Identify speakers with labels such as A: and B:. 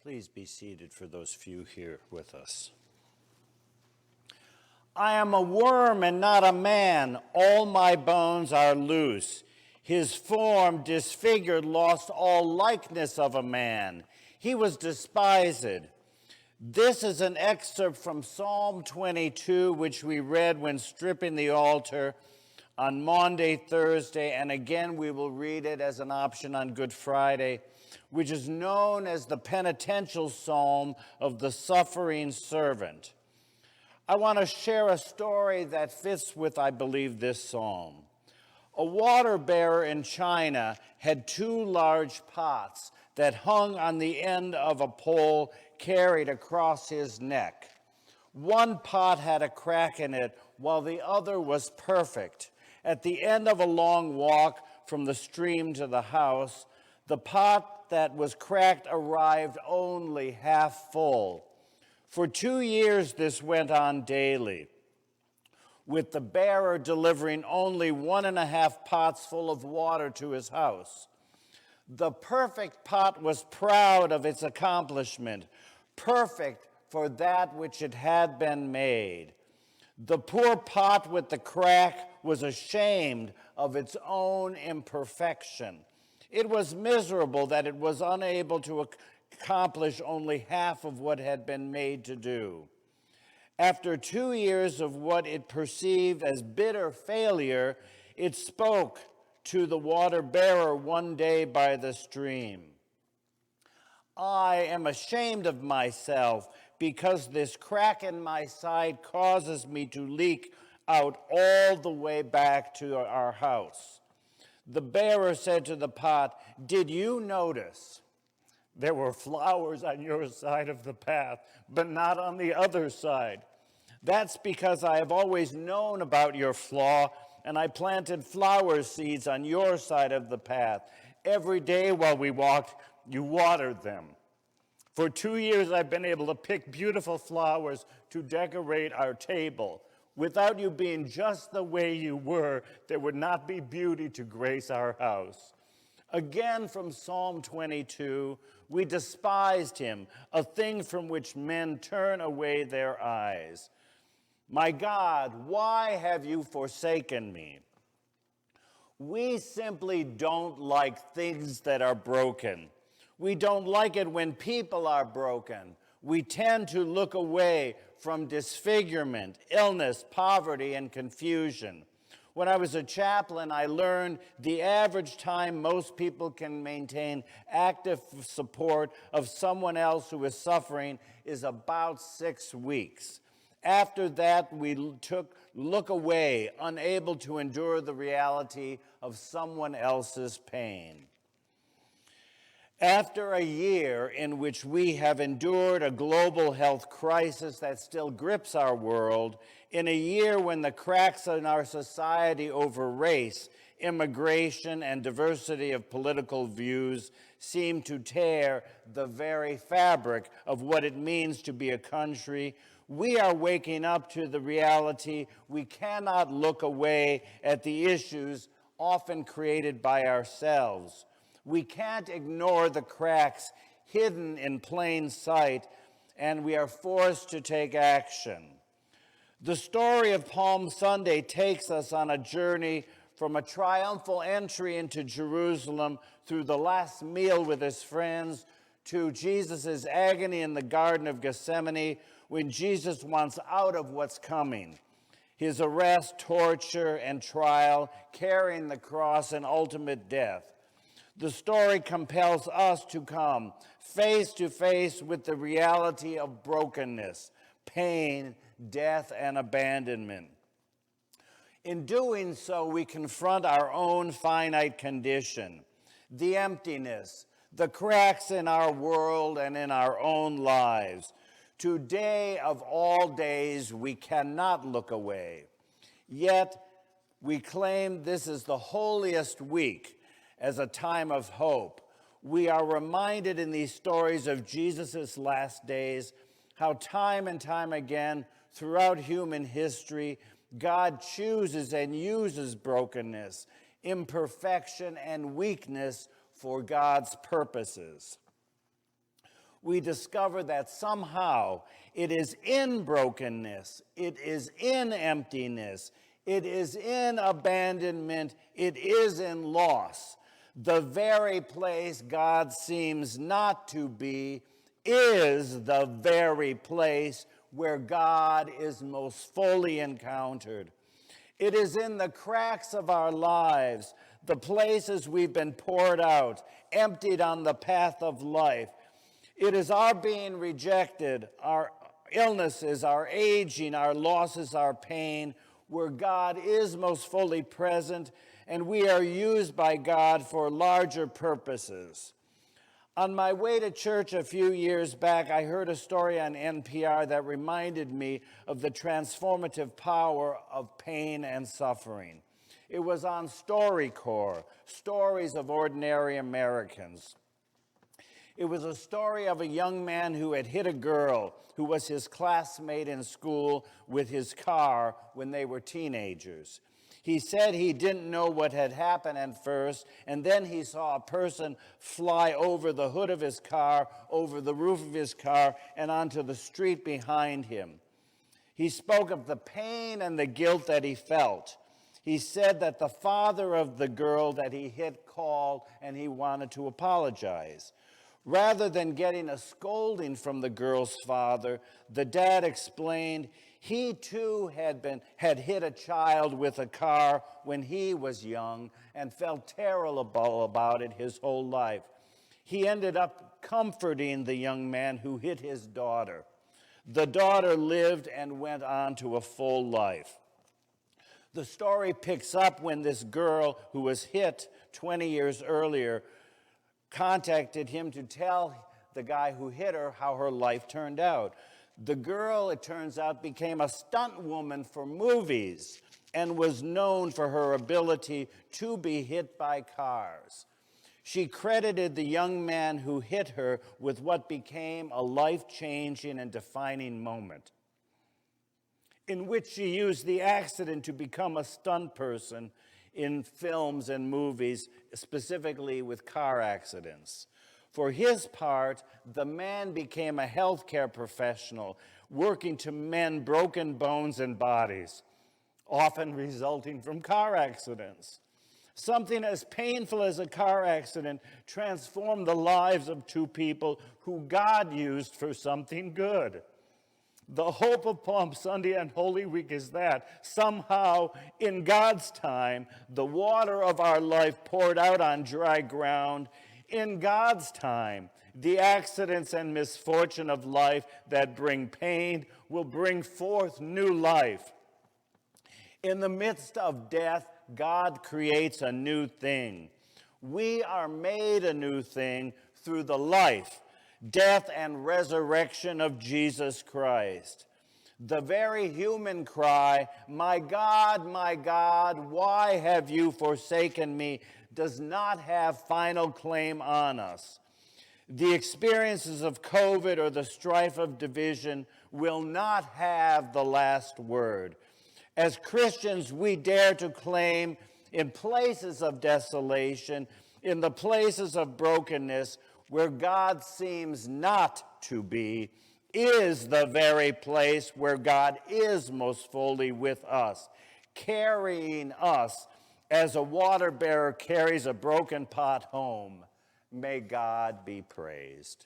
A: Please be seated for those few here with us. I am a worm and not a man. All my bones are loose. His form, disfigured, lost all likeness of a man. He was despised. This is an excerpt from Psalm 22, which we read when stripping the altar on Maundy, Thursday, and again we will read it as an option on Good Friday, which is known as the penitential psalm of the suffering servant. I want to share a story that fits with, I believe, this psalm. A water bearer in China had two large pots that hung on the end of a pole carried across his neck. One pot had a crack in it, while the other was perfect. At the end of a long walk from the stream to the house, the pot that was cracked arrived only half full. For 2 years, this went on daily, with the bearer delivering only 1.5 pots full of water to his house. The perfect pot was proud of its accomplishment, perfect for that which it had been made. The poor pot with the crack was ashamed of its own imperfection. It was miserable that it was unable to accomplish only half of what had been made to do. After 2 years of what it perceived as bitter failure, it spoke to the water bearer one day by the stream. I am ashamed of myself because this crack in my side causes me to leak out all the way back to our house. The bearer said to the pot, "Did you notice there were flowers on your side of the path, but not on the other side? That's because I have always known about your flaw, and I planted flower seeds on your side of the path. Every day while we walked, you watered them. For 2 years, I've been able to pick beautiful flowers to decorate our table. Without you being just the way you were, there would not be beauty to grace our house." Again from Psalm 22, we despised him, a thing from which men turn away their eyes. My God, why have you forsaken me? We simply don't like things that are broken. We don't like it when people are broken. We tend to look away from disfigurement, illness, poverty, and confusion. When I was a chaplain, I learned the average time most people can maintain active support of someone else who is suffering is about 6 weeks. After that, we look away, unable to endure the reality of someone else's pain. After a year in which we have endured a global health crisis that still grips our world, in a year when the cracks in our society over race, immigration, and diversity of political views seem to tear the very fabric of what it means to be a country, we are waking up to the reality we cannot look away at the issues often created by ourselves. We can't ignore the cracks hidden in plain sight, and we are forced to take action. The story of Palm Sunday takes us on a journey from a triumphal entry into Jerusalem through the last meal with his friends to Jesus' agony in the Garden of Gethsemane when Jesus wants out of what's coming. His arrest, torture, and trial, carrying the cross and ultimate death. The story compels us to come face to face with the reality of brokenness, pain, death, and abandonment. In doing so, we confront our own finite condition, the emptiness, the cracks in our world and in our own lives. Today of all days, we cannot look away. Yet, we claim this is the holiest week as a time of hope. We are reminded in these stories of Jesus' last days how time and time again throughout human history, God chooses and uses brokenness, imperfection, and weakness for God's purposes. we discover that somehow it is in brokenness, it is in emptiness, it is in abandonment, it is in loss. The very place God seems not to be is the very place where God is most fully encountered. It is in the cracks of our lives, the places we've been poured out, emptied on the path of life. It is our being rejected, our illnesses, our aging, our losses, our pain, where God is most fully present, and we are used by God for larger purposes. On my way to church a few years back, I heard a story on NPR that reminded me of the transformative power of pain and suffering. It was on StoryCorps, Stories of Ordinary Americans. It was a story of a young man who had hit a girl who was his classmate in school with his car when they were teenagers. He said he didn't know what had happened at first, and then he saw a person fly over the hood of his car, over the roof of his car, and onto the street behind him. He spoke of the pain and the guilt that he felt. He said that the father of the girl that he hit called and he wanted to apologize. Rather than getting a scolding from the girl's father, the dad explained he too had hit a child with a car when he was young and felt terrible about it his whole life. He ended up comforting the young man who hit his daughter. The daughter lived and went on to a full life. The story picks up when this girl who was hit 20 years earlier contacted him to tell the guy who hit her how her life turned out. The girl, it turns out, became a stunt woman for movies and was known for her ability to be hit by cars. She credited the young man who hit her with what became a life-changing and defining moment, in which she used the accident to become a stunt person in films and movies, specifically with car accidents. For his part, the man became a healthcare professional working to mend broken bones and bodies, often resulting from car accidents. Something as painful as a car accident transformed the lives of two people who God used for something good. The hope of Palm Sunday and Holy Week is that somehow in God's time, the water of our life poured out on dry ground. In God's time, the accidents and misfortune of life that bring pain will bring forth new life. In the midst of death, God creates a new thing. We are made a new thing through the life, death, and resurrection of Jesus Christ. The very human cry, my God, why have you forsaken me?" does not have final claim on us. The experiences of COVID or the strife of division will not have the last word. As Christians, we dare to claim in places of desolation, in the places of brokenness, where God seems not to be, is the very place where God is most fully with us, carrying us as a water bearer carries a broken pot home. May God be praised.